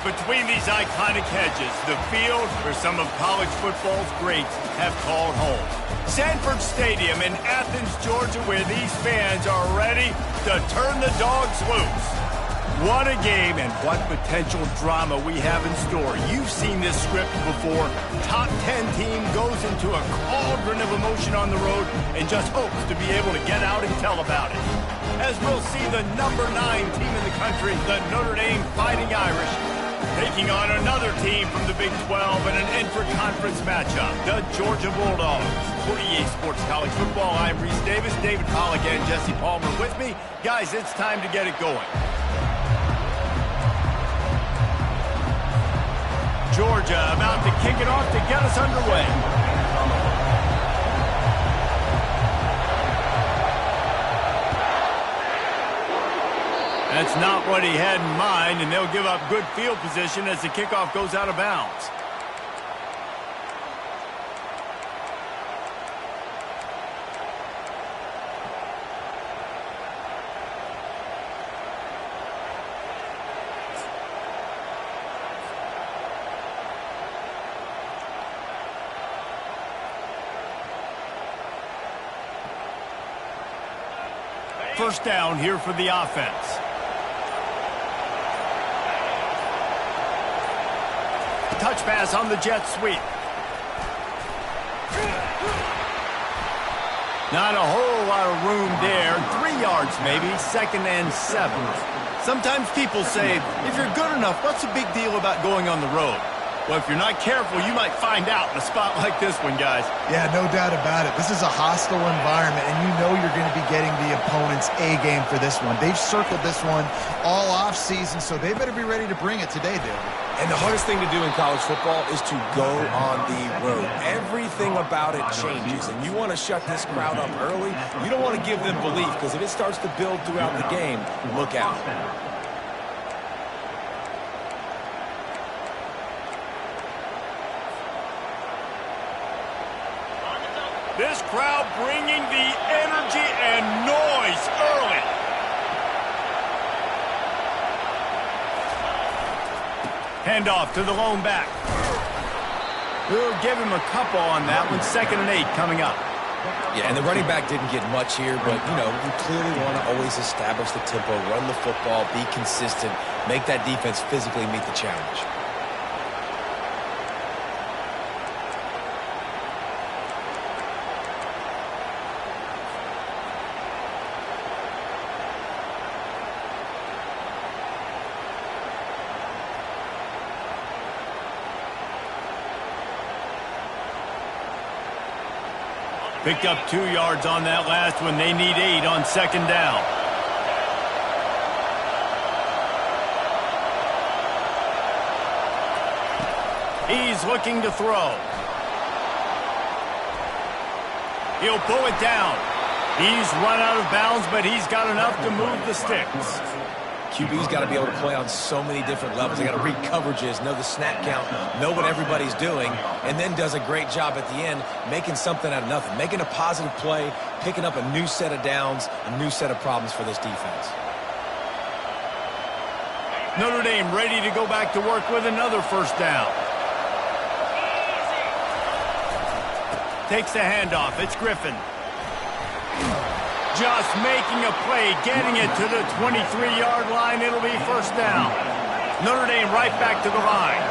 Between these iconic hedges, the field where some of college football's greats have called home. Sanford Stadium in Athens, Georgia, where these fans are ready to turn the dogs loose. What a game and what potential drama we have in store. You've seen this script before. Top 10 team goes into a cauldron of emotion on the road and just hopes to be able to get out and tell about it. As we'll see the number 9 team in the country, the Notre Dame Fighting Irish, taking on another team from the Big 12 in an intra-conference matchup, the Georgia Bulldogs. For EA Sports College Football, I'm Reese Davis, David Pollack, and Jesse Palmer with me. Guys, it's time to get it going. Georgia about to kick it off to get us underway. That's not what he had in mind, and they'll give up good field position as the kickoff goes out of bounds. First down here for the offense. Touch pass on the jet sweep. Not a whole lot of room there. 3 yards maybe, 2nd and 7. Sometimes people say, if you're good enough, what's the big deal about going on the road? Well, if you're not careful, you might find out in a spot like this one, guys. Yeah, no doubt about it. This is a hostile environment, and you know you're going to be getting the opponent's A-game for this one. They've circled this one all off-season, so they better be ready to bring it today, David. And the hardest thing to do in college football is to go on the road. Everything about it changes, and you want to shut this crowd up early. You don't want to give them belief, because if it starts to build throughout the game, look out. This crowd bringing the energy and noise early. Handoff to the lone back. We'll give him a couple on that one. 2nd and 8 coming up. Yeah, and the running back didn't get much here, but, you know, you clearly want to always establish the tempo, run the football, be consistent, make that defense physically meet the challenge. Picked up 2 yards on that last one. They need 8 on 2nd down. He's looking to throw. He'll pull it down. He's run out of bounds, but he's got enough to move the sticks. QB's got to be able to play on so many different levels. They got to read coverages, know the snap count, know what everybody's doing, and then does a great job at the end making something out of nothing, making a positive play, picking up a new set of downs, a new set of problems for this defense. Notre Dame ready to go back to work with another first down. Takes the handoff. It's Griffin. Just making a play, getting it to the 23-yard line. It'll be first down. Notre Dame right back to the line.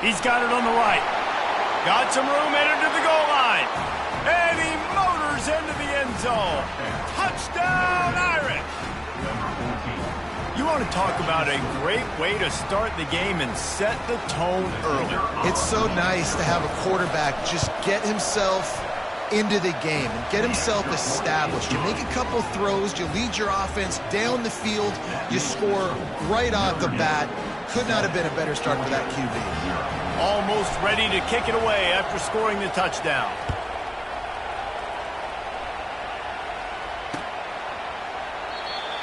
He's got it on the right. Got some room, headed to the goal line. And he motors into the end zone. Touchdown, Irish. You want to talk about a great way to start the game and set the tone early. It's so nice to have a quarterback just get himself into the game and get himself established. You make a couple throws, you lead your offense down the field, you score right off the bat. Could not have been a better start for that QB. Almost ready to kick it away after scoring the touchdown.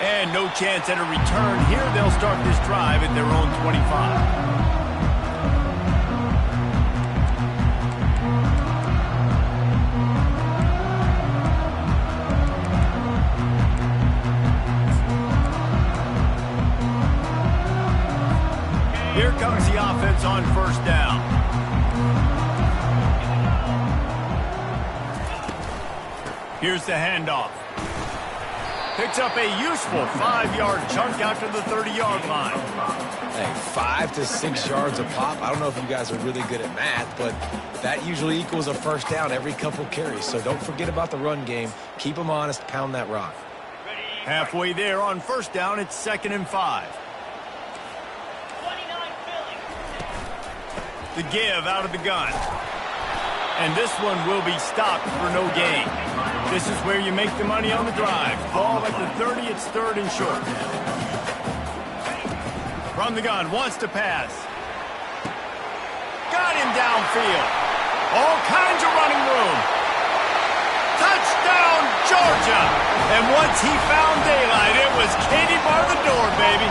And no chance at a return here. They'll start this drive at their own 25. comes the offense on first down. Here's the handoff. Picks up a useful 5-yard chunk out to the 30-yard line. Hey, 5 to 6 yards a pop. I don't know if you guys are really good at math, but that usually equals a first down every couple carries. So don't forget about the run game. Keep them honest. Pound that rock. Halfway there on first down, it's 2nd and 5. The give out of the gun. And this one will be stopped for no gain. This is where you make the money on the drive. Ball at the 30, it's 3rd and short. From the gun, wants to pass. Got him downfield. All kinds of running room. Touchdown, Georgia! And once he found daylight, it was Katie bar the door, baby.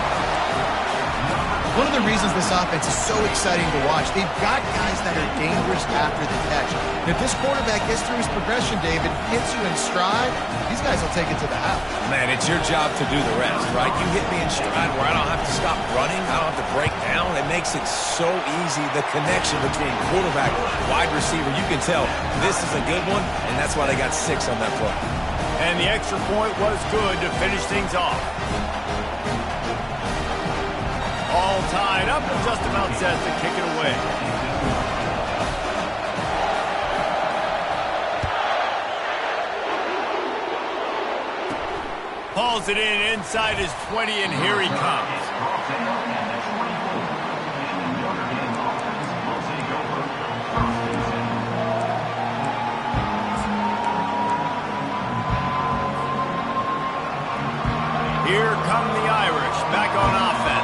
One of the reasons this offense is so exciting to watch, they've got guys that are dangerous after the catch. And if this quarterback gets through his progression, David, hits you in stride, these guys will take it to the house. Man, it's your job to do the rest, right? You hit me in stride where I don't have to stop running. I don't have to break down. It makes it so easy. The connection between quarterback, wide receiver, you can tell this is a good one, and that's why they got 6 on that play. And the extra point was good to finish things off. All tied up and just about set to kick it away. Hauls it in inside his 20, and here he comes. Here come the Irish back on offense.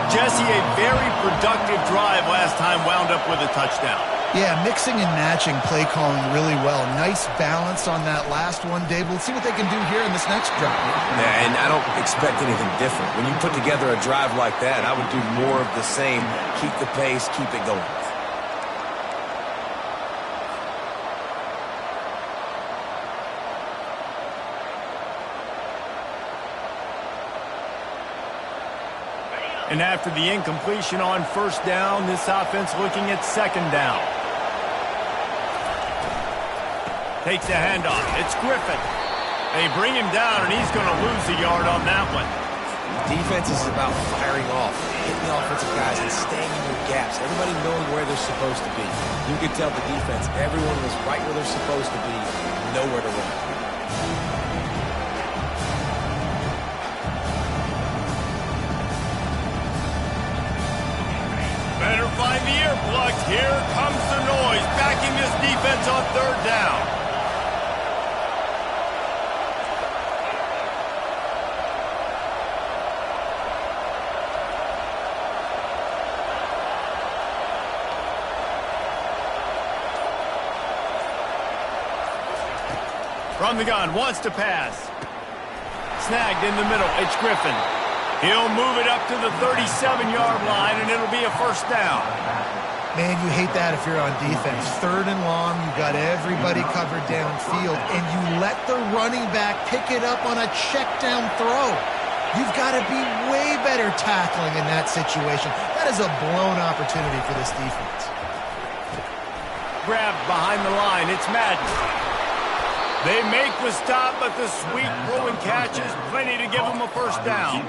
Jesse, a very productive drive last time, wound up with a touchdown. Yeah, mixing and matching play calling really well. Nice balance on that last one, Dave. We'll see what they can do here in this next drive. Yeah, and I don't expect anything different. When you put together a drive like that, I would do more of the same. Keep the pace, keep it going. And after the incompletion on first down, this offense looking at 2nd down. Takes the handoff. It's Griffin. They bring him down, and he's going to lose a yard on that one. Defense is about firing off, hitting the offensive guys, and staying in your gaps. Everybody knowing where they're supposed to be. You could tell the defense, everyone was right where they're supposed to be, nowhere to run. Better find the earplugs. Here comes the noise, backing this defense on 3rd down. From the gun, wants to pass. Snagged in the middle, it's Griffin. He'll move it up to the 37-yard line, and it'll be a first down. Man, you hate that if you're on defense. 3rd and long, you got everybody covered downfield, and you let the running back pick it up on a check-down throw. You've got to be way better tackling in that situation. That is a blown opportunity for this defense. Grabbed behind the line, it's Madden. They make the stop, but the sweet throw and catch is plenty to give them a first down.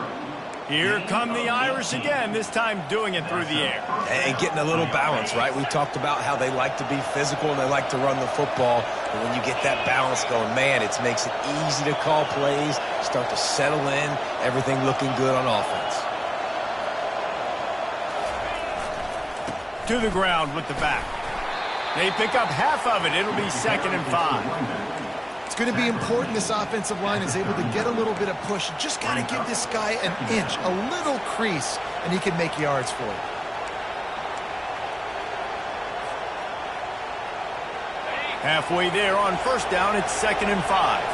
Here come the Irish again, this time doing it through the air. And getting a little balance, right? We talked about how they like to be physical and they like to run the football. But when you get that balance going, man, it makes it easy to call plays, start to settle in, everything looking good on offense. To the ground with the back. They pick up half of it. It'll be 2nd and 5. It's going to be important this offensive line is able to get a little bit of push. Just got to give this guy an inch, a little crease, and he can make yards for you. Halfway there on first down, it's 2nd and 5.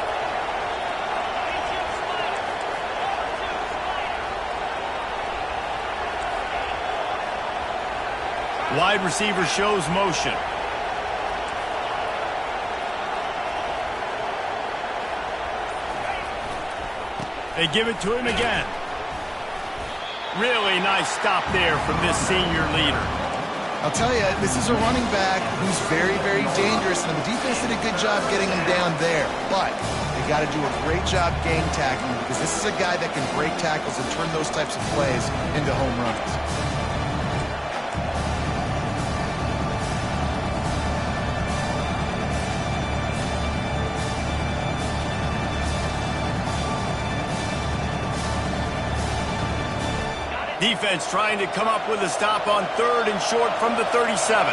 Wide receiver shows motion. They give it to him again. Really nice stop there from this senior leader. I'll tell you, this is a running back who's very, very dangerous, and the defense did a good job getting him down there. But they got to do a great job game tackling, because this is a guy that can break tackles and turn those types of plays into home runs. Defense trying to come up with a stop on 3rd and short from the 37.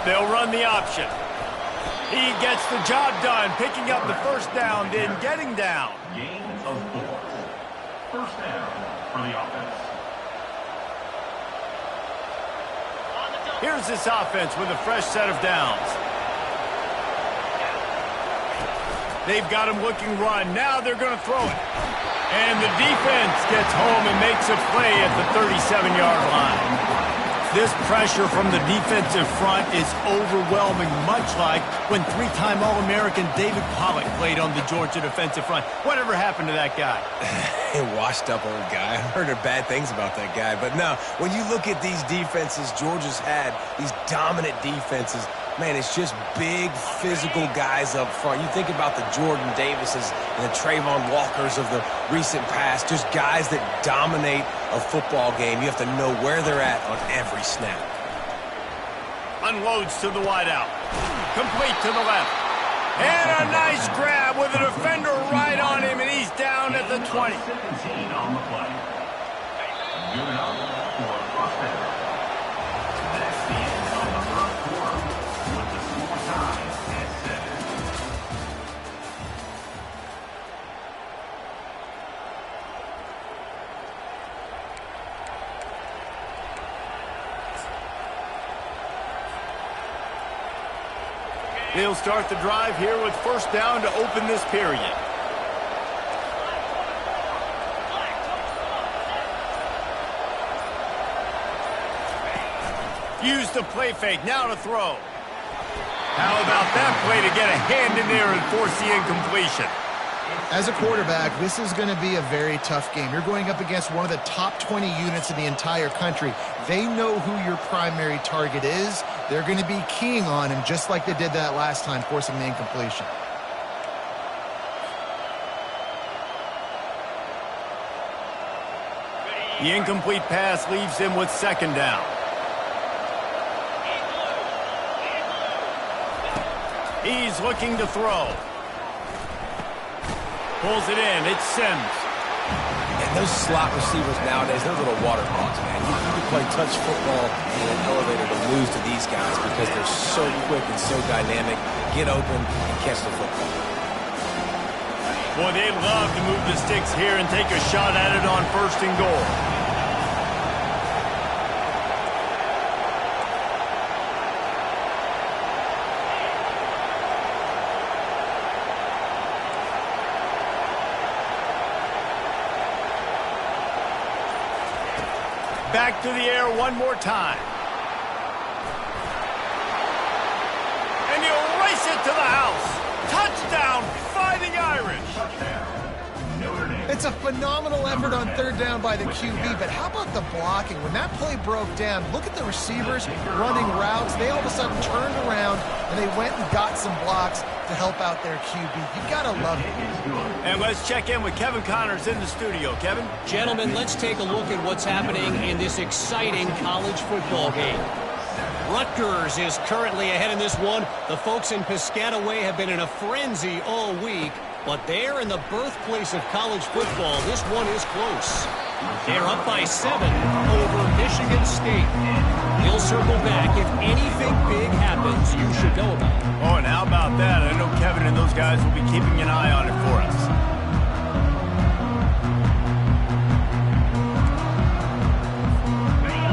They'll run the option. He gets the job done, picking up the first down, then getting down. Gain of 4. First down for the offense. Here's this offense with a fresh set of downs. They've got him looking run. Now they're going to throw it. And the defense gets home and makes a play at the 37-yard line. This pressure from the defensive front is overwhelming, much like when 3-time All-American David Pollock played on the Georgia defensive front. Whatever happened to that guy? A washed-up old guy. I've heard bad things about that guy. But no, when you look at these defenses Georgia's had, these dominant defenses, man, it's just big, physical guys up front. You think about the Jordan Davises and the Trayvon Walkers of the recent past, just guys that dominate a football game. You have to know where they're at on every snap. Unloads to the wideout. Complete to the left. And a nice grab with a defender right on him, and he's down at the 20. 17 on the play. Good enough for a first down. That's the end of the first quarter with the score tied at 7. They'll start the drive here with first down to open this period. Use the play fake, now to throw. How about that play to get a hand in there and force the incompletion? As a quarterback, this is going to be a very tough game. You're going up against one of the top 20 units in the entire country. They know who your primary target is. They're going to be keying on him just like they did that last time, forcing the incompletion. The incomplete pass leaves him with second down. He's looking to throw. Pulls it in. It's Sims. And those slot receivers nowadays, they're little water hogs, man. You can play touch football in an elevator to lose to these guys because they're so quick and so dynamic. Get open and catch the football. Boy, they'd love to move the sticks here and take a shot at it on first and goal. Back to the air one more time. And he'll race it to the house. Touchdown, Fighting Irish. It's a phenomenal effort on third down by the QB, but how about the blocking? When that play broke down, look at the receivers running routes. They all of a sudden turned around, and they went and got some blocks to help out their QB. You got to love it. And let's check in with Kevin Connors in the studio. Kevin? Gentlemen, let's take a look at what's happening in this exciting college football game. Rutgers is currently ahead in this one. The folks in Piscataway have been in a frenzy all week, but they're in the birthplace of college football. This one is close. They're up by 7 over Michigan State. We'll circle back. If anything big happens, you should know about it. Oh, and how about that? I know Kevin and those guys will be keeping an eye on it for us.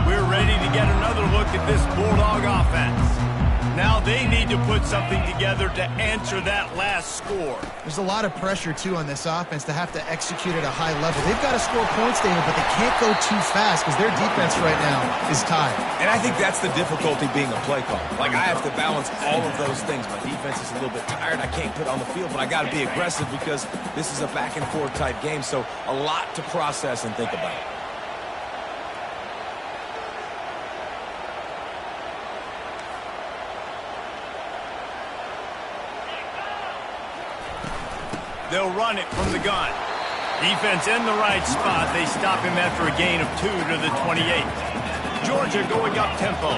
We're ready to get another look at this Bulldog offense. Now they need to put something together to answer that last score. There's a lot of pressure, too, on this offense to have to execute at a high level. They've got to score points, David, but they can't go too fast because their defense right now is tired. And I think that's the difficulty being a play caller. Like, I have to balance all of those things. My defense is a little bit tired. I can't put on the field, but I got to be aggressive because this is a back-and-forth type game, so a lot to process and think about. They'll run it from the gun. Defense in the right spot. They stop him after a gain of 2 to the 28. Georgia going up tempo.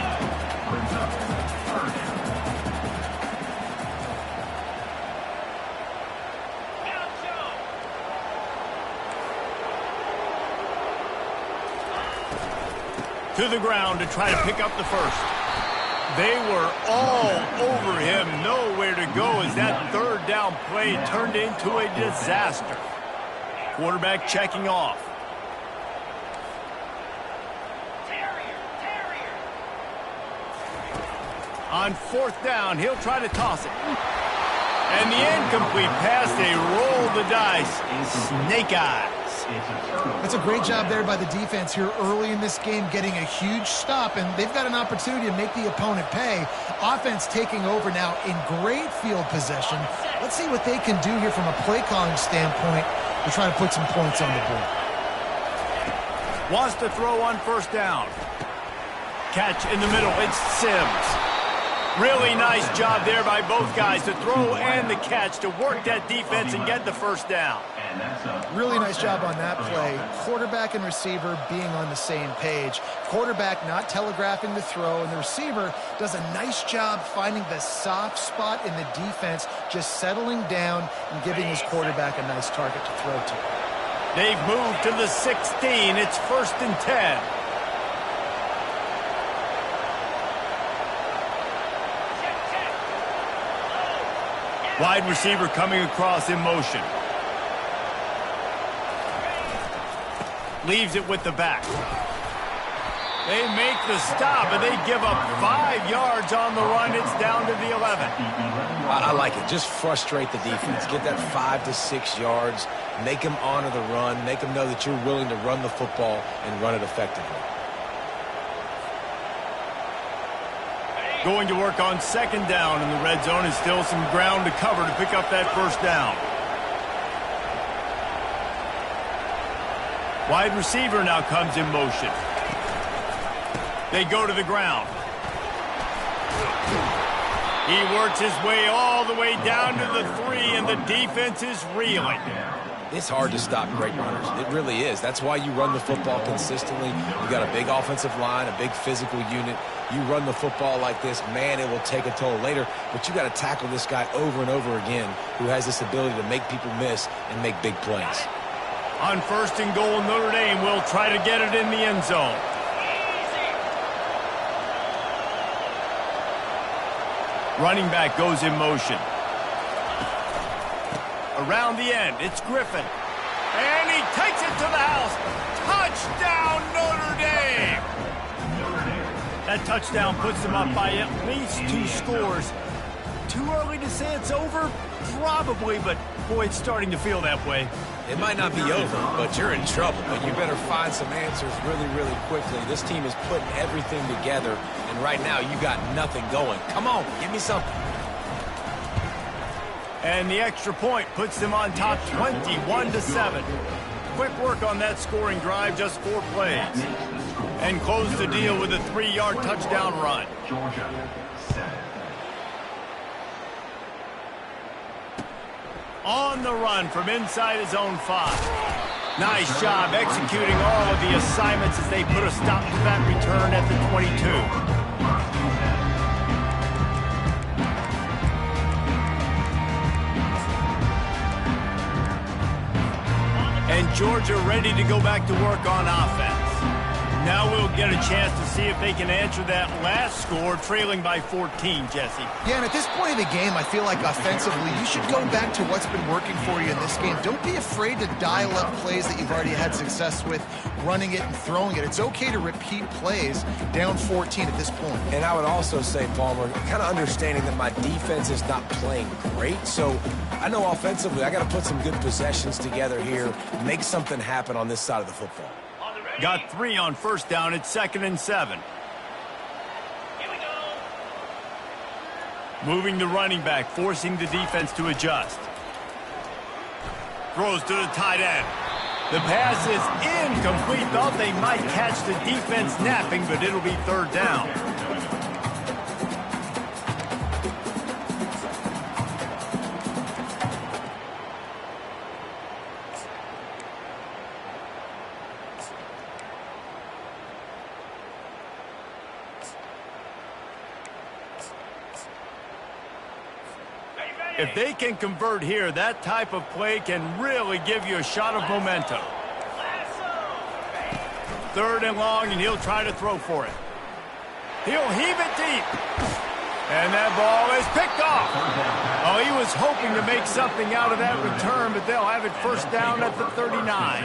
To the ground to try to pick up the first. They were all over him, nowhere to go as that third down play turned into a disaster. Quarterback checking off. On fourth down, he'll try to toss it. And the incomplete pass, they roll the dice. Snake eyes. That's a great job there by the defense here early in this game, getting a huge stop, and they've got an opportunity to make the opponent pay. Offense taking over now in great field possession. Let's see what they can do here from a play calling standpoint to try to put some points on the board. Wants to throw on first down. Catch in the middle, it's Sims. Really nice job there by both guys, the throw and the catch, to work that defense and get the first down. Really nice job on that play. Quarterback and receiver being on the same page. Quarterback not telegraphing the throw, and the receiver does a nice job finding the soft spot in the defense, just settling down and giving his quarterback a nice target to throw to. They've moved to the 16. It's 1st and 10. Wide receiver coming across in motion. Leaves it with the back. They make the stop, and they give up 5 yards on the run. It's down to the 11. I like it. Just frustrate the defense. Get that 5 to 6 yards. Make them honor the run. Make them know that you're willing to run the football and run it effectively. Going to work on 2nd down in the red zone, and still some ground to cover to pick up that first down. Wide receiver now comes in motion. They go to the ground. He works his way all the way down to the 3, and the defense is reeling. It's hard to stop great runners. It really is. That's why you run the football consistently. You got a big offensive line, a big physical unit. You run the football like this, man, it will take a toll later. But you got to tackle this guy over and over again who has this ability to make people miss and make big plays. On 1st and goal, Notre Dame will try to get it in the end zone. Running back goes in motion. Around the end, it's Griffin. And he takes it to the house. Touchdown, Notre Dame! That touchdown puts them up by at least 2 scores. Too early to say it's over? Probably, but boy, it's starting to feel that way. It might not be over, but you're in trouble. But you better find some answers really, really quickly. This team is putting everything together, and right now you got nothing going. Come on, give me something. And the extra point puts them on top 21-7. Quick work on that scoring drive, just 4 plays. And close the deal with a 3-yard touchdown run. Georgia, 7. On the run from inside his own 5. Nice job executing all of the assignments as they put a stop to that return at the 22. And Georgia ready to go back to work on offense. Now we'll get a chance to see if they can answer that last score, trailing by 14, Jesse. Yeah, and at this point of the game, I feel like offensively, you should go back to what's been working for you in this game. Don't be afraid to dial up plays that you've already had success with, running it and throwing it. It's okay to repeat plays down 14 at this point. And I would also say, Palmer, kind of understanding that my defense is not playing great, so I know offensively I got to put some good possessions together here, make something happen on this side of the football. Got 3 on first down. It's 2nd and 7. Here we go. Moving the running back, forcing the defense to adjust. Throws to the tight end. The pass is incomplete. Thought they might catch the defense napping, but it'll be 3rd down. If they can convert here, that type of play can really give you a shot of momentum. 3rd and long, and he'll try to throw for it. He'll heave it deep. And that ball is picked off. Oh, he was hoping to make something out of that return, but they'll have it 1st down at the 39.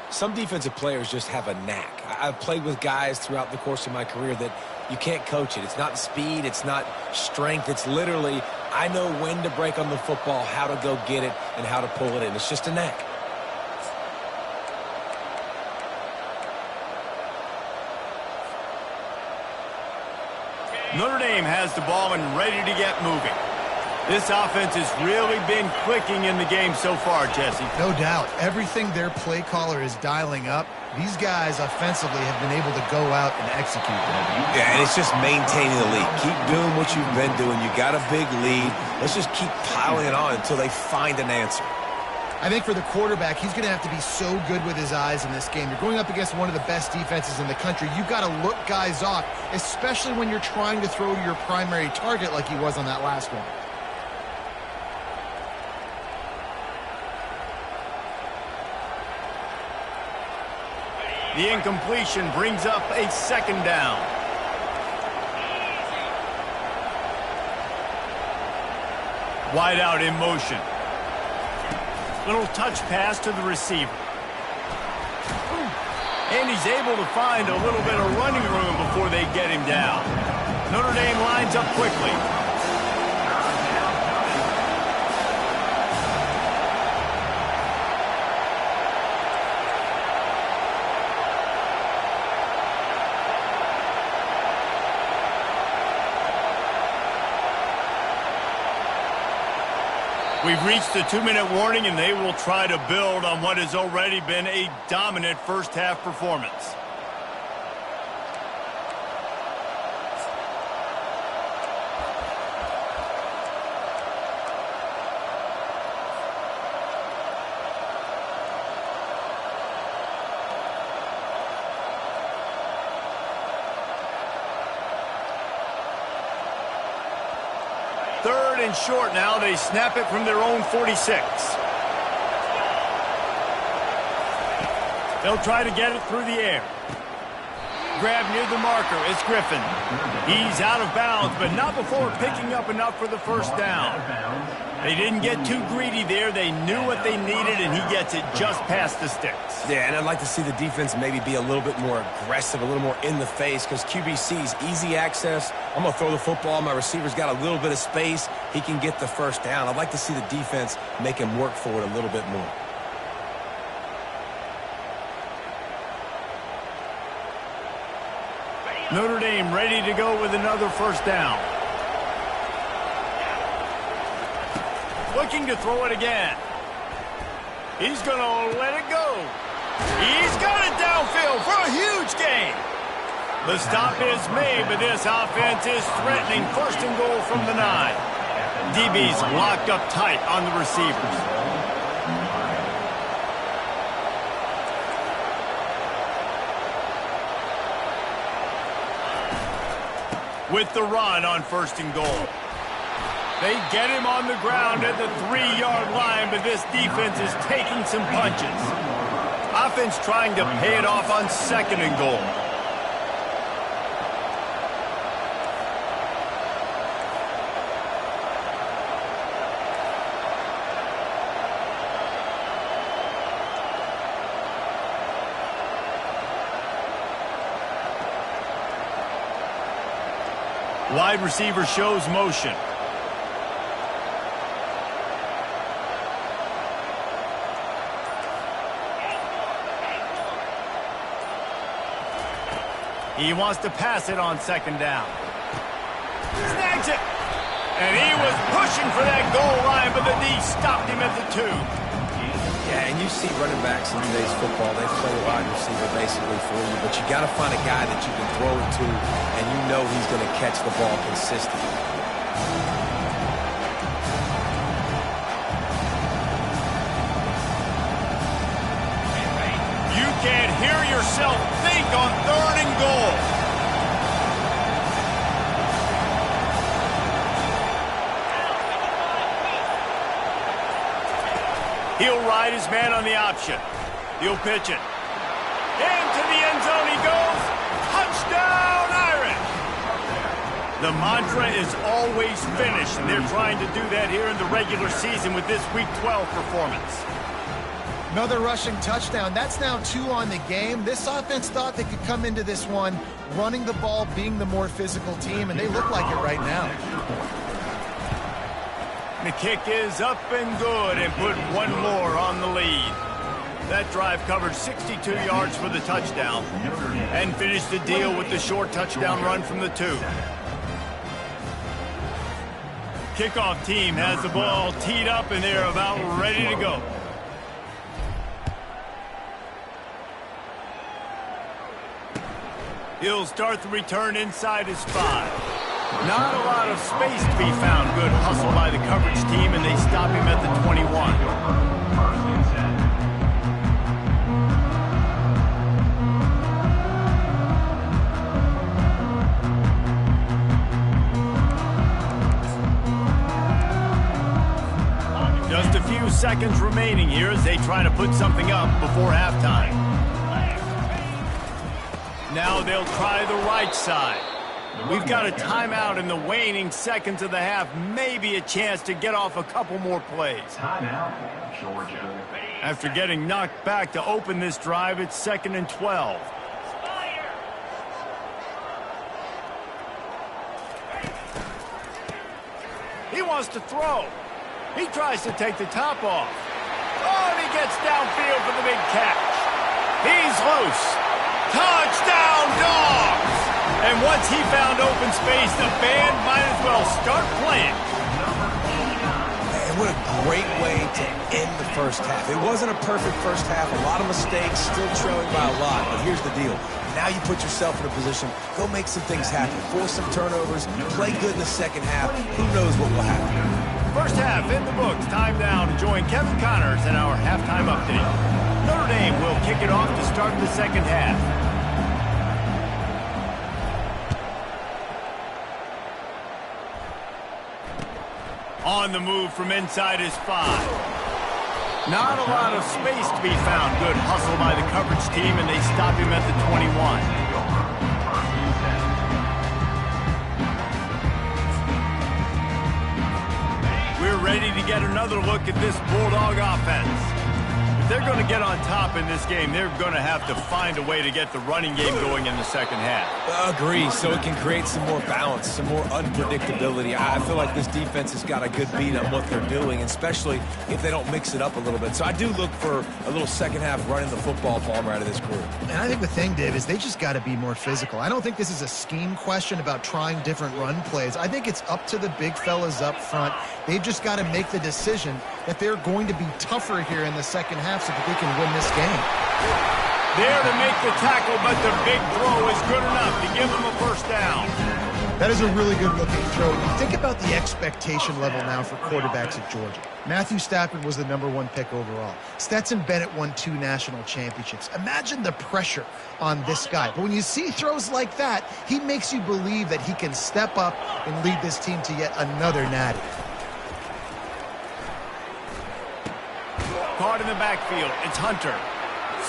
Some defensive players just have a knack. I've played with guys throughout the course of my career that you can't coach it. It's not speed, it's not strength. It's literally, I know when to break on the football, how to go get it, and how to pull it in. It's just a knack. Notre Dame has the ball and ready to get moving. This offense has really been clicking in the game so far, Jesse. No doubt. Everything their play caller is dialing up, these guys offensively have been able to go out and execute that. Yeah, and it's just maintaining the lead. Keep doing what you've been doing. You got a big lead. Let's just keep piling it on until they find an answer. I think for the quarterback, he's going to have to be so good with his eyes in this game. You're going up against one of the best defenses in the country. You've got to look guys off, especially when you're trying to throw to your primary target like he was on that last one. The incompletion brings up a 2nd down. Wide out in motion. Little touch pass to the receiver. And he's able to find a little bit of running room before they get him down. Notre Dame lines up quickly. We've reached the 2-minute warning, and they will try to build on what has already been a dominant first-half performance. And short now. They snap it from their own 46. They'll try to get it through the air. Grab near the marker. It's Griffin. He's out of bounds, but not before picking up enough for the 1st down. They didn't get too greedy there. They knew what they needed, and he gets it just past the sticks. Yeah, and I'd like to see the defense maybe be a little bit more aggressive, a little more in the face, because QBC's easy access. I'm going to throw the football. My receiver's got a little bit of space. He can get the 1st down. I'd like to see the defense make him work for it a little bit more. Notre Dame ready to go with another 1st down. Looking to throw it again. He's going to let it go. He's got it downfield for a huge gain. The stop is made, but this offense is threatening 1st and goal from the 9. DB's locked up tight on the receivers. With the run on 1st and goal. They get him on the ground at the 3-yard line, but this defense is taking some punches. offense trying to pay it off on 2nd and goal. Wide receiver shows motion. He wants to pass it on 2nd down. Snags it. And he was pushing for that goal line, but the D stopped him at the 2. Yeah, and you see running backs in today's football, they play wide receiver basically for you, but you got to find a guy that you can throw it to, and you know he's going to catch the ball consistently. You can't hear yourself think on 3rd and goal. He'll ride his man on the option. He'll pitch it. Into the end zone he goes. Touchdown, Irish! The mantra is always finish, and they're trying to do that here in the regular season with this Week 12 performance. Another rushing touchdown. That's now 2 on the game. This offense thought they could come into this one running the ball, being the more physical team, and they look like it right now. The kick is up and good and put one more on the lead. That drive covered 62 yards for the touchdown and finished the deal with the short touchdown run from the 2. Kickoff team has the ball teed up and they're about ready to go. He'll start the return inside his 5. Not a lot of space to be found. Good hustle by the coverage team, and they stop him at the 21. Just a few seconds remaining here as they try to put something up before halftime. Now they'll try the right side. We've got a timeout in the waning seconds of the half. Maybe a chance to get off a couple more plays. Timeout, Georgia. After getting knocked back to open this drive, it's 2nd and 12. He wants to throw. He tries to take the top off. Oh, and he gets downfield for the big catch. He's loose. Touchdown, Dogs! And once he found open space, the band might as well start playing. And what a great way to end the first half. It wasn't a perfect first half. A lot of mistakes, still trailing by a lot. But here's the deal. Now you put yourself in a position, go make some things happen. Force some turnovers, play good in the second half. Who knows what will happen. First half in the books. Time now to join Kevin Connors in our halftime update. Notre Dame will kick it off to start the second half. On the move from inside his 5. Not a lot of space to be found. Good hustle by the coverage team, and they stop him at the 21. We're ready to get another look at this Bulldog offense. If they're going to get on top in this game, they're going to have to find a way to get the running game going in the second half. Agree, so it can create some more balance, some more unpredictability. I feel like this defense has got a good beat on what they're doing, especially if they don't mix it up a little bit. So I do look for a little second half running the football bomber out of this group. And I think the thing, Dave, is they just got to be more physical. I don't think this is a scheme question about trying different run plays. I think it's up to the big fellas up front. They've just got to make the decision that they're going to be tougher here in the second half so that they can win this game. There to make the tackle, but the big throw is good enough to give them a first down. That is a really good-looking throw. Think about the expectation level now for quarterbacks at Georgia. Matthew Stafford was the #1 pick overall. Stetson Bennett won 2 national championships. Imagine the pressure on this guy. But when you see throws like that, he makes you believe that he can step up and lead this team to yet another natty. Caught in the backfield. It's Hunter.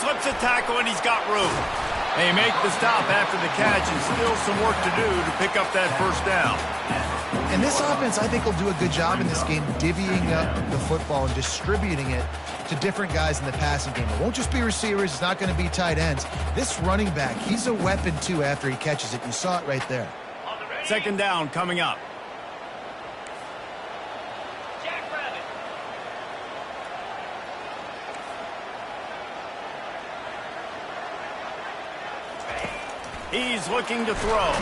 Slips a tackle, and he's got room. They make the stop after the catch, and still some work to do to pick up that first down. And this offense, I think, will do a good job in this game divvying up the football and distributing it to different guys in the passing game. It won't just be receivers. It's not going to be tight ends. This running back, he's a weapon, too, after he catches it. You saw it right there. Second down coming up. He's looking to throw.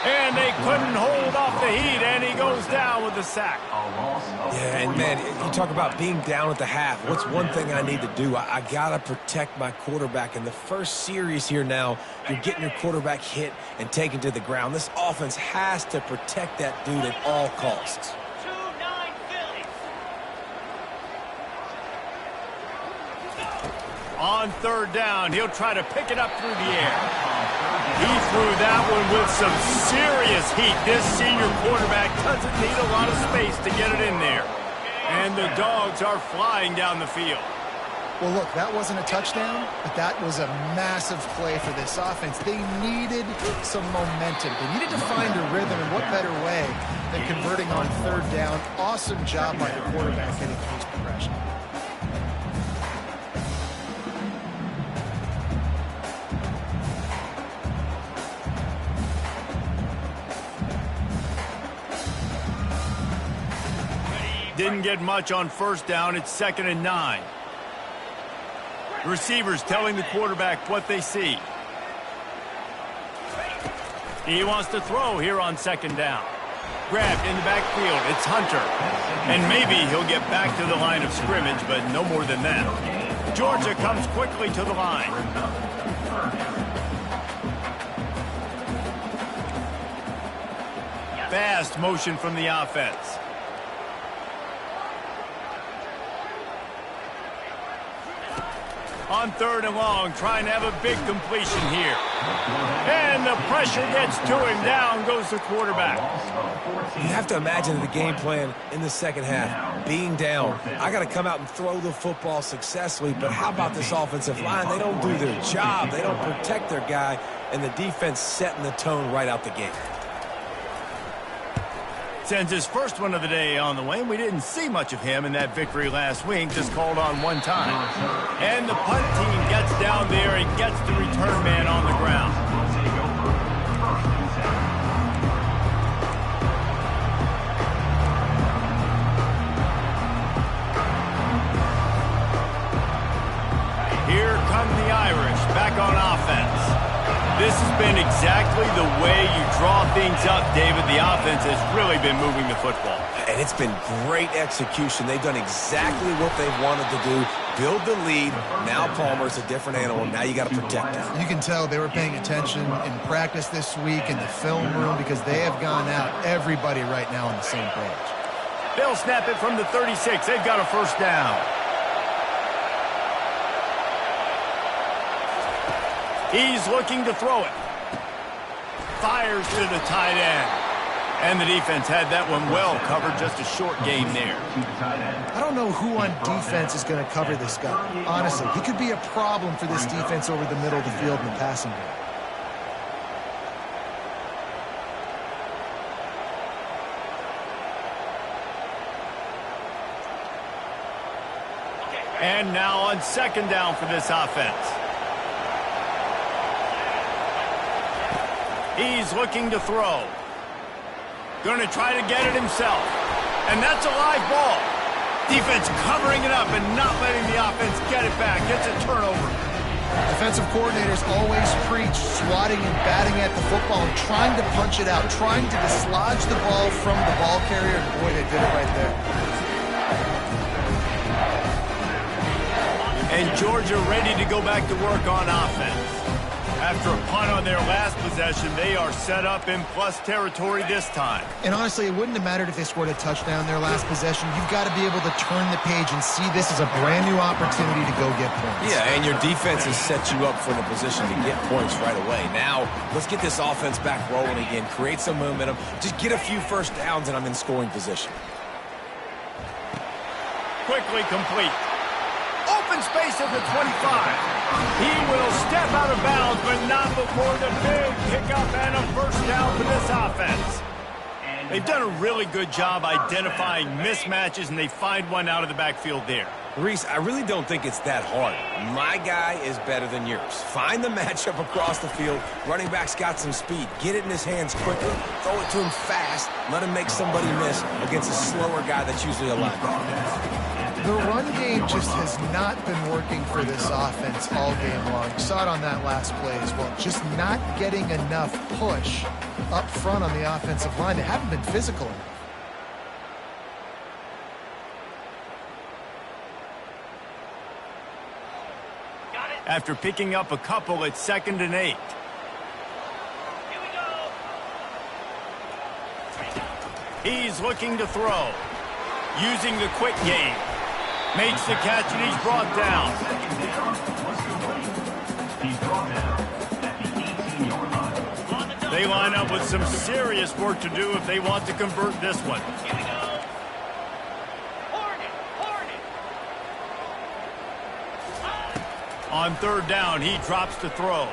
And they couldn't hold off the heat, and he goes down with the sack. Yeah, and man, you talk about being down at the half. What's one thing I need to do? I got to protect my quarterback. In the first series here now, you're getting your quarterback hit and taken to the ground. This offense has to protect that dude at all costs. On third down, he'll try to pick it up through the air. He threw that one with some serious heat. This senior quarterback doesn't need a lot of space to get it in there. And the Dogs are flying down the field. Well, look, that wasn't a touchdown, but that was a massive play for this offense. They needed some momentum. They needed to find a rhythm, and what better way than converting on third down. Awesome job by the quarterback getting his progression. Didn't get much on first down. It's 2nd and 9. The receivers telling the quarterback what they see. He wants to throw here on 2nd down. Grabbed in the backfield. It's Hunter. And maybe he'll get back to the line of scrimmage, but no more than that. Georgia comes quickly to the line. Fast motion from the offense. On third and long, trying to have a big completion here. And the pressure gets to him. Down goes the quarterback. You have to imagine the game plan in the second half. Being down, I got to come out and throw the football successfully, but how about this offensive line? They don't do their job. They don't protect their guy, and the defense setting the tone right out the gate. Sends his first one of the day on the way. We didn't see much of him in that victory last week, just called on one time. And the punt team gets down there and gets the return man on the ground. Here come the Irish back on offense. This has been exactly the way you draw things up, David. The offense has really been moving the football. And it's been great execution. They've done exactly what they've wanted to do. Build the lead. Now Palmer's a different animal. Now you got to protect him. You can tell they were paying attention in practice this week in the film room because they have gone out, everybody right now on the same page. They'll snap it from the 36. They've got a first down. He's looking to throw it. Fires to the tight end. And the defense had that one well covered. Just a short game there. I don't know who on defense is going to cover this guy. Honestly, he could be a problem for this defense over the middle of the field in the passing game. And now on 2nd down for this offense. He's looking to throw. Going to try to get it himself. And that's a live ball. Defense covering it up and not letting the offense get it back. Gets a turnover. Defensive coordinators always preach swatting and batting at the football and trying to punch it out, trying to dislodge the ball from the ball carrier. And boy, they did it right there. And Georgia ready to go back to work on offense. After a punt on their last possession, they are set up in plus territory this time. And honestly, it wouldn't have mattered if they scored a touchdown their last possession. You've got to be able to turn the page and see this as a brand new opportunity to go get points. Yeah, and your defense has set you up for the position to get points right away. Now, let's get this offense back rolling again, create some momentum, just get a few first downs, and I'm in scoring position. Quickly complete. Oh, open space at the 25. He will step out of bounds, but not before the big pickup and a first down for this offense. They've done a really good job identifying mismatches, and they find one out of the backfield there. Reese, I really don't think it's that hard. My guy is better than yours. Find the matchup across the field. Running back's got some speed. Get it in his hands quickly. Throw it to him fast. Let him make somebody miss against a slower guy that's usually a linebacker. The run game just has not been working for this offense all game long. You saw it on that last play as well. Just not getting enough push up front on the offensive line. They haven't been physical enough. After picking up a couple, it's 2nd and 8. He's looking to throw. Using the quick game. Makes the catch, and he's brought down. They line up with some serious work to do if they want to convert this one. On 3rd down, he drops to throw.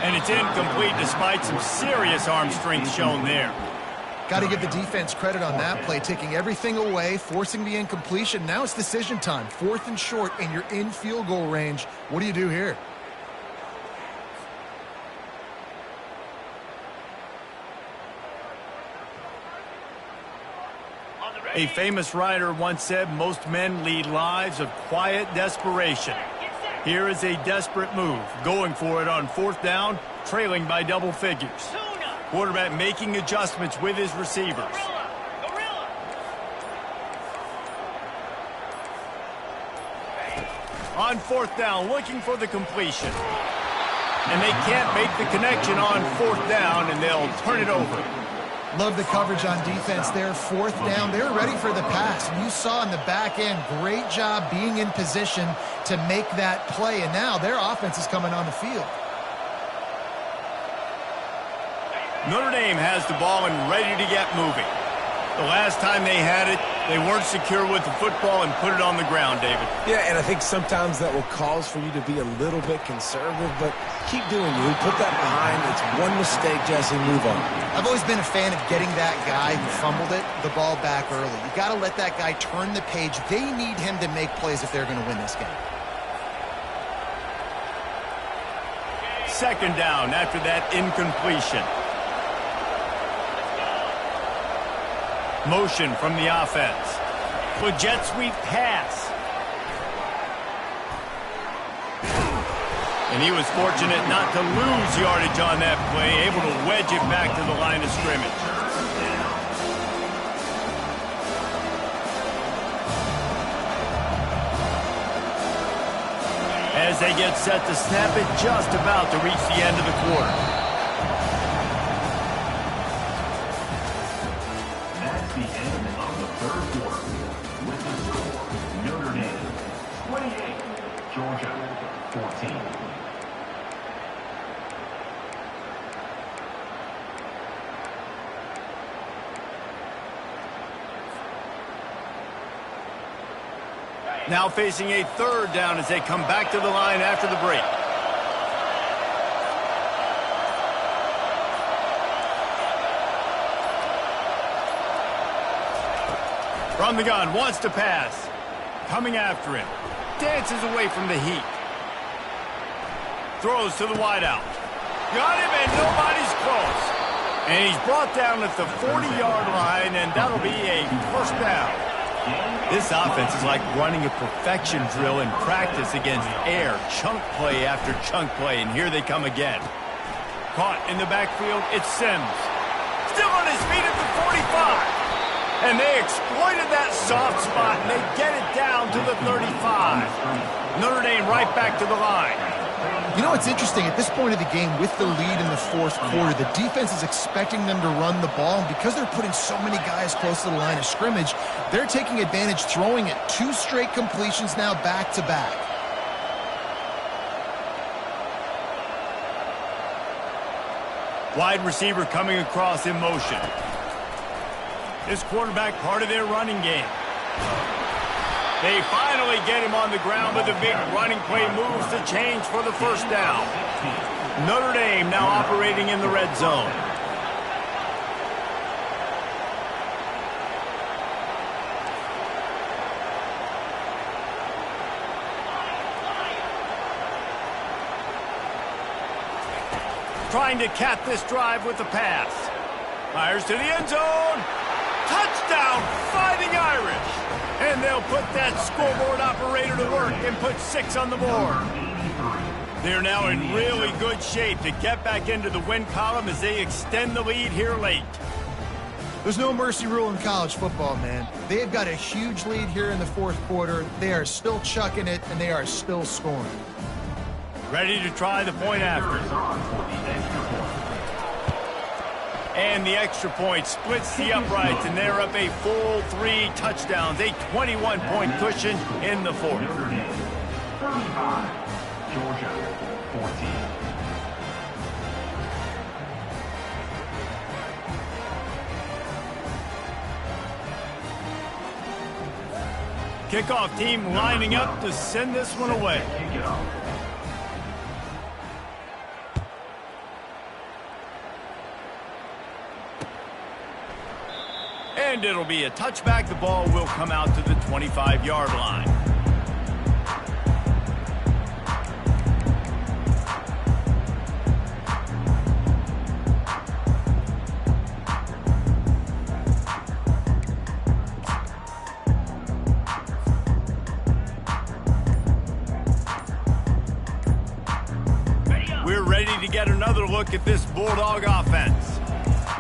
And it's incomplete despite some serious arm strength shown there. Got to give the defense credit on that play, taking everything away, forcing the incompletion. Now it's decision time. 4th and short, and you're in field goal range. What do you do here? A famous writer once said, most men lead lives of quiet desperation. Here is a desperate move, going for it on 4th down, trailing by double figures. Quarterback making adjustments with his receivers. On 4th down, looking for the completion. And they can't make the connection on 4th down, and they'll turn it over. Love the coverage on defense there. 4th down, they're ready for the pass. And you saw in the back end, great job being in position to make that play. And now their offense is coming on the field. Notre Dame has the ball and ready to get moving. The last time they had it, they weren't secure with the football and put it on the ground, David. Yeah, and I think sometimes that will cause for you to be a little bit conservative, but keep doing you. Put that behind. It's one mistake, Jesse. Move on. I've always been a fan of getting that guy who fumbled it, the ball back early. You got to let that guy turn the page. They need him to make plays if they're going to win this game. 2nd down after that incompletion. Motion from the offense. For jet sweep pass. And he was fortunate not to lose yardage on that play, able to wedge it back to the line of scrimmage. As they get set to snap it, just about to reach the end of the quarter. That's the end of the 3rd quarter. With the score, Notre Dame 28, Georgia 14. Now facing a 3rd down as they come back to the line after the break. From the gun, wants to pass. Coming after him. Dances away from the heat. Throws to the wideout. Got him, and nobody's close. And he's brought down at the 40-yard line, and that'll be a first down. This offense is like running a perfection drill in practice against air, chunk play after chunk play, and here they come again. Caught in the backfield, it's Sims. Still on his feet at the 45. And they exploited that soft spot, and they get it down to the 35. Notre Dame right back to the line. You know, it's interesting. At this point of the game, with the lead in the 4th quarter, the defense is expecting them to run the ball. And because they're putting so many guys close to the line of scrimmage, they're taking advantage, throwing it. 2 straight completions now back-to-back. Wide receiver coming across in motion. This quarterback part of their running game. They finally get him on the ground, but the big running play moves the change for the first down. Notre Dame now operating in the red zone. Trying to cap this drive with the pass. Fires to the end zone. Touchdown, Fighting Irish. And they'll put that scoreboard operator to work and put 6 on the board. They're now in really good shape to get back into the win column as they extend the lead here late. There's no mercy rule in college football, man. They've got a huge lead here in the fourth quarter. They are still chucking it, and they are still scoring. Ready to try the point after. And the extra point splits the uprights, and they're up a full 3 touchdowns, a 21-point cushion in the fourth. 35, Georgia 14. Kickoff team lining up to send this one away. Kick it off. And it'll be a touchback. The ball will come out to the 25-yard line. We're ready to get another look at this Bulldog offense.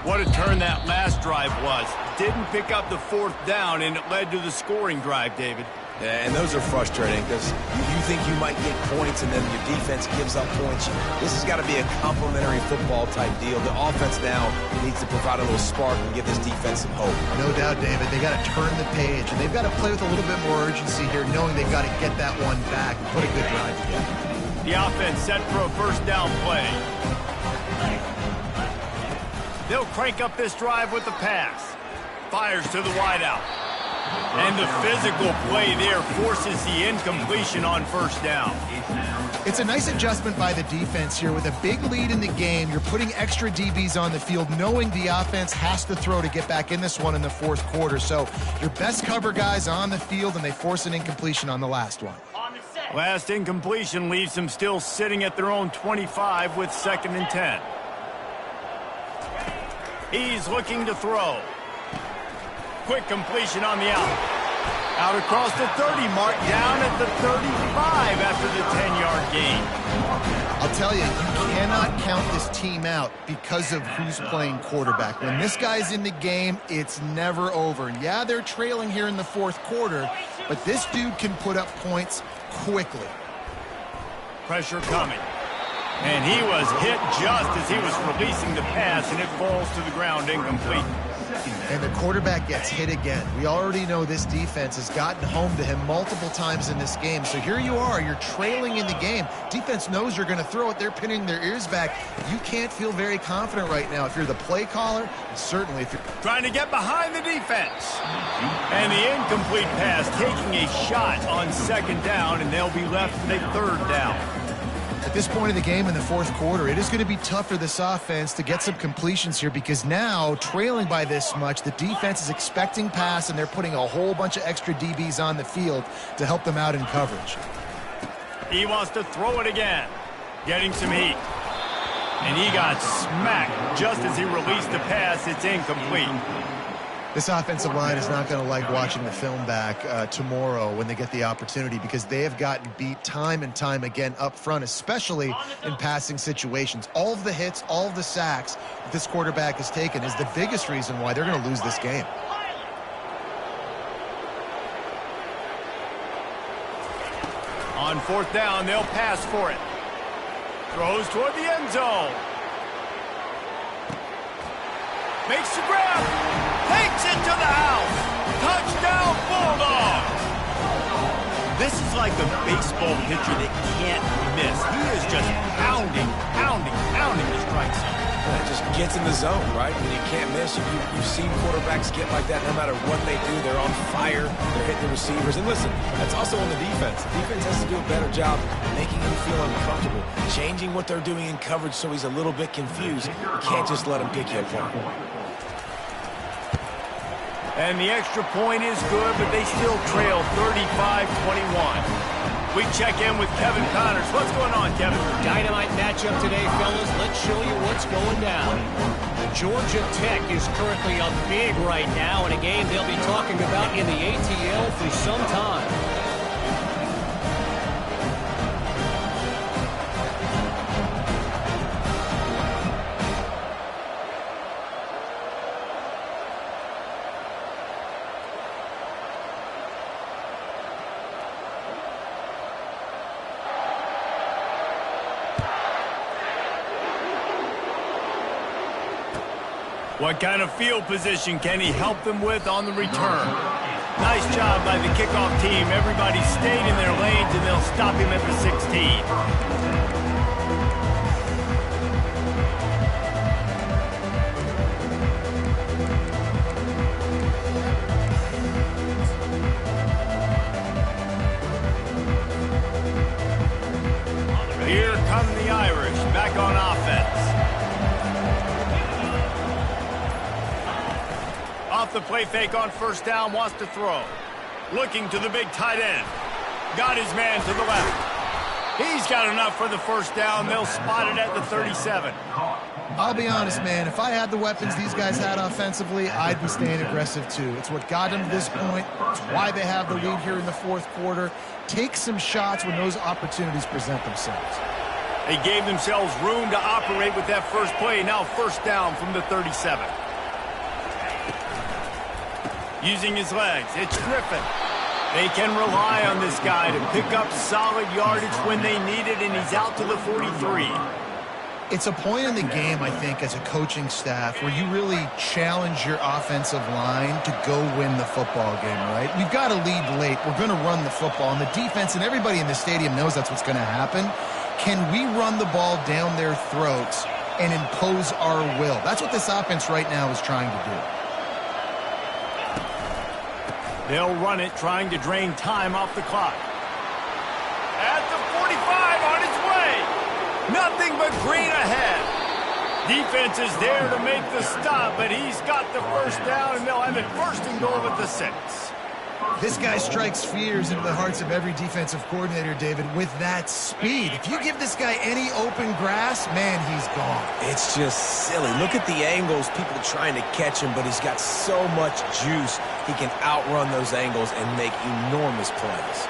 What a turn that last drive was. Didn't pick up the fourth down, and it led to the scoring drive, David. Yeah, and those are frustrating because you think you might get points and then your defense gives up points. This has got to be a complementary football type deal. The offense now needs to provide a little spark and give this defense some hope. No doubt, David. They got to turn the page, and they've got to play with a little bit more urgency here, knowing they've got to get that one back and put a good drive together. The offense set for a first down play. They'll crank up this drive with the pass. Fires to the wideout. And the physical play there forces the incompletion on first down. It's a nice adjustment by the defense here. With a big lead in the game, you're putting extra DBs on the field, knowing the offense has to throw to get back in this one in the fourth quarter. So your best cover guys on the field, and they force an incompletion on the last one. Last incompletion leaves them still sitting at their own 25 with 2nd and 10. He's looking to throw. Quick completion on the out. Out across the 30 mark, down at the 35 after the 10-yard gain. I'll tell you, you cannot count this team out because of who's playing quarterback. When this guy's in the game, it's never over. And yeah, they're trailing here in the fourth quarter, but this dude can put up points quickly. Pressure coming. And he was hit just as he was releasing the pass, and it falls to the ground incomplete. And the quarterback gets hit again. We already know this defense has gotten home to him multiple times in this game. So here you are, you're trailing in the game. Defense knows you're going to throw it. They're pinning their ears back. You can't feel very confident right now if you're the play caller, and certainly if you're trying to get behind the defense. And the incomplete pass taking a shot on 2nd down, and they'll be left with a 3rd down. At this point of the game in the fourth quarter, it is going to be tough for this offense to get some completions here, because now, trailing by this much, the defense is expecting pass, and they're putting a whole bunch of extra DBs on the field to help them out in coverage. He wants to throw it again. Getting some heat. And he got smacked just as he released the pass. It's incomplete. This offensive line is not going to like watching the film back tomorrow when they get the opportunity, because they have gotten beat time and time again up front, especially in passing situations. All of the hits, all of the sacks that this quarterback has taken is the biggest reason why they're going to lose this game. On 4th down, they'll pass for it. Throws toward the end zone. Makes the grab. Takes it to the house. Touchdown, Bulldogs. This is like a baseball pitcher that can't miss. He is just pounding the strike zone. That just gets in the zone, right? When you can't miss, you've seen quarterbacks get like that no matter what they do. They're on fire. They're hitting the receivers. And listen, that's also on the defense. The defense has to do a better job making him feel uncomfortable, changing what they're doing in coverage so he's a little bit confused. You can't just let him pick you apart. And the extra point is good, but they still trail 35-21. We check in with Kevin Connors. What's going on, Kevin? Dynamite matchup today, fellas. Let's show you what's going down. Georgia Tech is currently up big right now in a game they'll be talking about in the ATL for some time. What kind of field position can he help them with on the return? Nice job by the kickoff team. Everybody stayed in their lanes, and they'll stop him at the 16. Here come the Irish, back on offense. Off the play fake on first down, wants to throw. Looking to the big tight end. Got his man to the left. He's got enough for the first down. They'll spot it at the 37. I'll be honest, man. If I had the weapons these guys had offensively, I'd be staying aggressive too. It's what got them to this point. It's why they have the lead here in the fourth quarter. Take some shots when those opportunities present themselves. They gave themselves room to operate with that first play. Now first down from the 37. Using his legs, it's Griffin. They can rely on this guy to pick up solid yardage when they need it, and he's out to the 43. It's a point in the game, I think, as a coaching staff where you really challenge your offensive line to go win the football game, right? We've got to lead late. We're going to run the football, and the defense and everybody in the stadium knows that's what's going to happen. Can we run the ball down their throats and impose our will? That's what this offense right now is trying to do. They'll run it, trying to drain time off the clock. At the 45, on its way. Nothing but green ahead. Defense is there to make the stop, but he's got the first down, and they'll have it first and goal at the 6. This guy strikes fears into the hearts of every defensive coordinator, David, with that speed. If you give this guy any open grass, man, he's gone. It's just silly. Look at the angles, people trying to catch him, but he's got so much juice. He can outrun those angles and make enormous plays.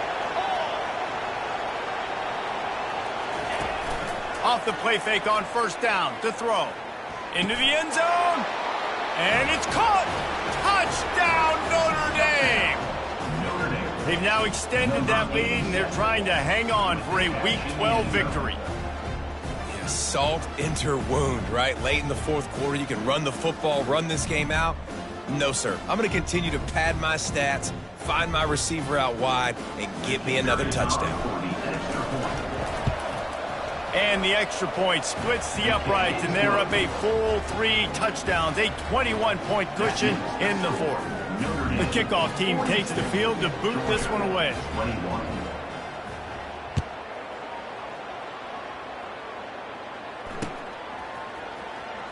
Off the play fake on first down to throw. Into the end zone. And it's caught. Touchdown, Notre Dame. They've now extended that lead, and they're trying to hang on for a Week 12 victory. Yeah, salt into wound, right? Late in the fourth quarter, you can run the football, run this game out. No, sir. I'm going to continue to pad my stats, find my receiver out wide, and get me another touchdown. And the extra point splits the uprights, and they're up a full 3 touchdowns, a 21-point cushion in the fourth. The kickoff team takes the field to boot this one away.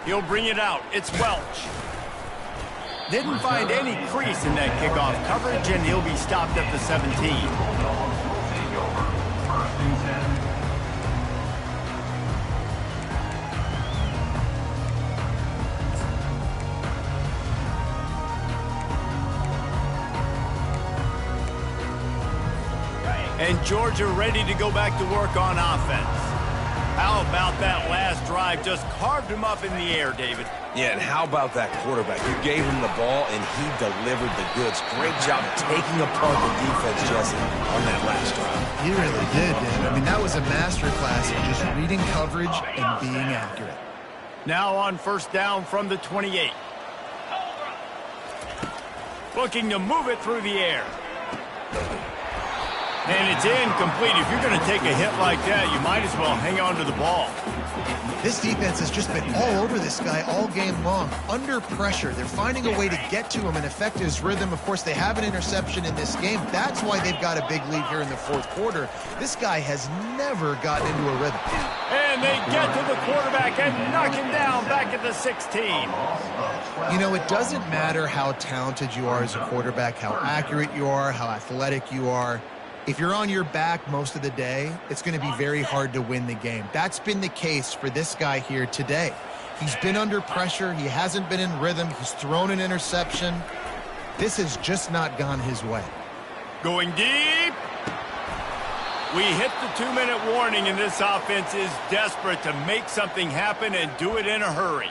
He'll bring it out. It's Welch. Didn't find any crease in that kickoff coverage, and he'll be stopped at the 17. And Georgia ready to go back to work on offense. How about that last drive? Just carved him up in the air, David. Yeah, and how about that quarterback? You gave him the ball, and he delivered the goods. Great job taking apart the defense, Jesse, on that last drive. He really did, David. I mean, that was a masterclass in just reading coverage and being accurate. Now on first down from the 28. Looking to move it through the air. And it's incomplete. If you're going to take a hit like that, you might as well hang on to the ball. This defense has just been all over this guy all game long. Under pressure, they're finding a way to get to him and affect his rhythm. Of course, they have an interception in this game. That's why they've got a big lead here in the fourth quarter. This guy has never gotten into a rhythm. And they get to the quarterback and knock him down back at the 16. You know, it doesn't matter how talented you are as a quarterback, how accurate you are, how athletic you are. If you're on your back most of the day, it's going to be very hard to win the game. That's been the case for this guy here today. He's been under pressure. He hasn't been in rhythm. He's thrown an interception. This has just not gone his way. Going deep. We hit the 2-minute warning, and this offense is desperate to make something happen and do it in a hurry.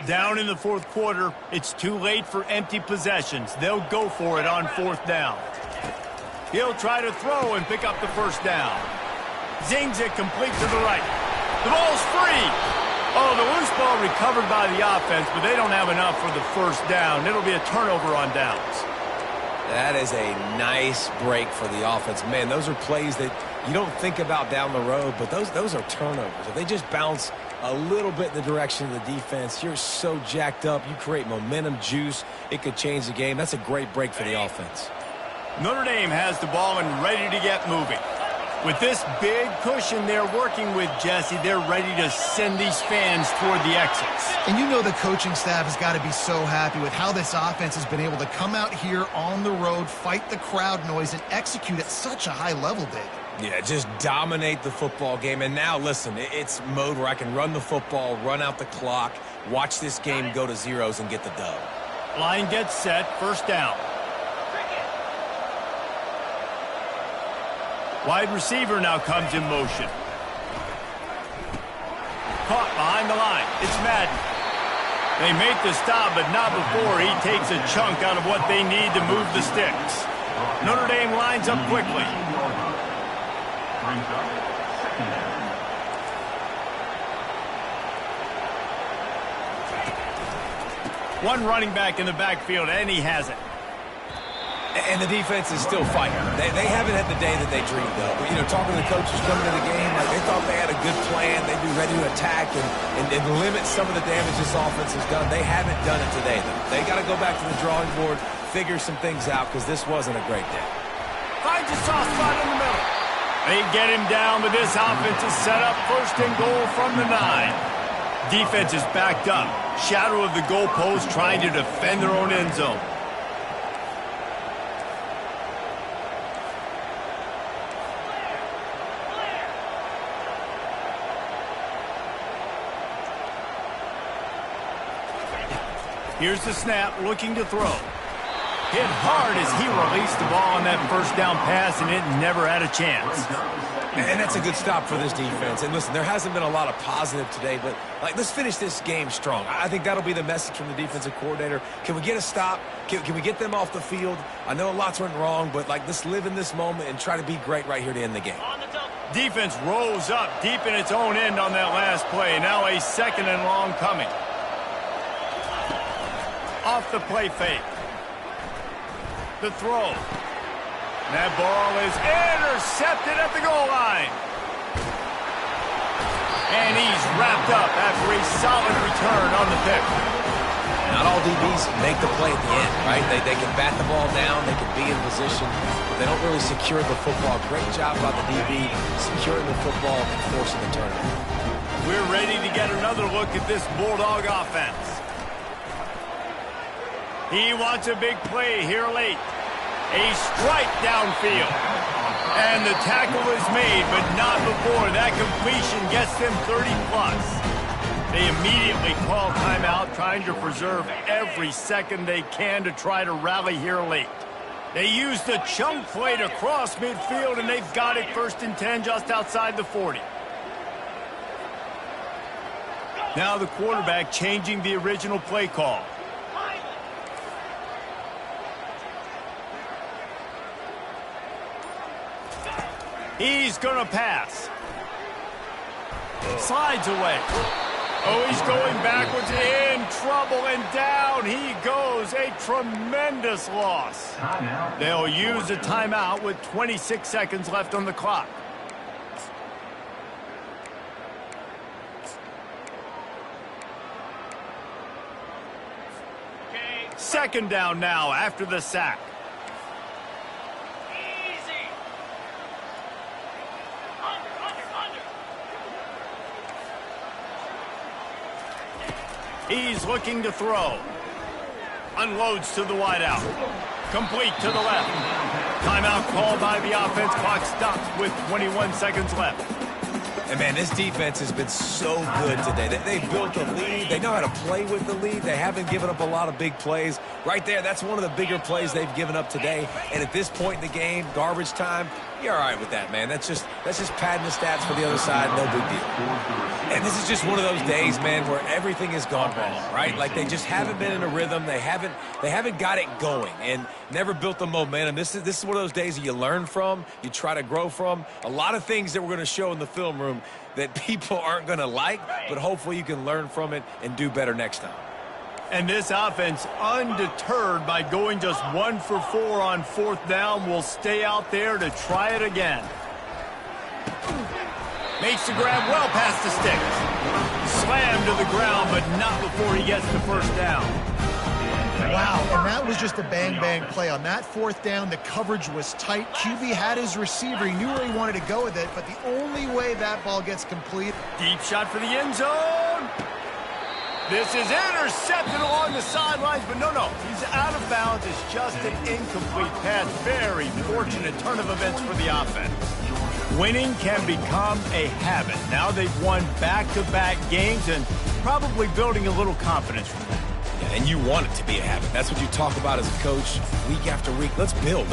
Down in the fourth quarter, it's too late for empty possessions. They'll go for it on fourth down. He'll try to throw and pick up the first down. Zings it complete to the right. The ball's free. Oh, the loose ball recovered by the offense, but they don't have enough for the first down. It'll be a turnover on downs. That is a nice break for the offense. Man, those are plays that you don't think about down the road, but those are turnovers. If they just bounce a little bit in the direction of the defense, you're so jacked up. You create momentum, juice. It could change the game. That's a great break for the offense. Notre Dame has the ball and ready to get moving. With this big cushion they're working with, Jesse, they're ready to send these fans toward the exits. And you know the coaching staff has got to be so happy with how this offense has been able to come out here on the road, fight the crowd noise, and execute at such a high level, David. Yeah, just dominate the football game. And now, listen, it's mode where I can run the football, run out the clock, watch this game go to zeros and get the dub. Line gets set, first down. Wide receiver now comes in motion. Caught behind the line. It's Madden. They make the stop, but not before he takes a chunk out of what they need to move the sticks. Notre Dame lines up quickly. One running back in the backfield, and he has it. And the defense is still fighting. They haven't had the day that they dreamed of. But, you know, talking to the coaches coming to the game, like they thought they had a good plan. They'd be ready to attack and limit some of the damage this offense has done. They haven't done it today, though. They got to go back to the drawing board, figure some things out, because this wasn't a great day. Finds a soft spot in the middle. They get him down, but this offense is set up first and goal from the 9. Defense is backed up. Shadow of the goalpost trying to defend their own end zone. Here's the snap, looking to throw. Hit hard as he released the ball on that first down pass, and it never had a chance. And that's a good stop for this defense. And listen, there hasn't been a lot of positive today, but let's finish this game strong. I think that'll be the message from the defensive coordinator. Can we get a stop? Can we get them off the field? I know a lot's went wrong, but let's live in this moment and try to be great right here to end the game. Defense rose up deep in its own end on that last play. Now a second and long coming. Off the play fake. The throw. That ball is intercepted at the goal line. And he's wrapped up after a solid return on the pick. Not all DBs make the play at the end, right? They can bat the ball down, they can be in position, but they don't really secure the football. Great job by the DB securing the football and forcing the turnover. We're ready to get another look at this Bulldog offense. He wants a big play here late. A strike downfield. And the tackle is made, but not before that completion gets them 30-plus. They immediately call timeout, trying to preserve every second they can to try to rally here late. They use the chunk play to cross midfield, and they've got it first and 10 just outside the 40. Now the quarterback changing the original play call. He's going to pass. Slides away. Oh, he's going backwards, in trouble, and down he goes. A tremendous loss. They'll use a timeout with 26 seconds left on the clock. Second down now after the sack. He's looking to throw. Unloads to the wideout. Complete to the left. Timeout called by the offense. Clock stops with 21 seconds left. And, man, this defense has been so good today. They've built a lead. They know how to play with the lead. They haven't given up a lot of big plays. Right there, that's one of the bigger plays they've given up today. And at this point in the game, garbage time, you're all right with that, man. That's just padding the stats for the other side. No big deal. And this is just one of those days, man, where everything has gone wrong, right? Like they just haven't been in a rhythm. They haven't got it going and never built the momentum. This is one of those days that you learn from, you try to grow from. A lot of things that we're going to show in the film room that people aren't going to like, but hopefully you can learn from it and do better next time. And this offense, undeterred by going just 1 for 4 on fourth down, will stay out there to try it again. Makes the grab well past the sticks. Slammed to the ground, but not before he gets the first down. Wow, and that was just a bang-bang play. On that fourth down, the coverage was tight. QB had his receiver. He knew where he wanted to go with it, but the only way that ball gets complete. Deep shot for the end zone. This is intercepted along the sidelines, but no, he's out of bounds. It's just an incomplete pass. Very fortunate turn of events for the offense. Winning can become a habit. Now they've won back-to-back games and probably building a little confidence from that. And you want it to be a habit. That's what you talk about as a coach week after week. Let's build.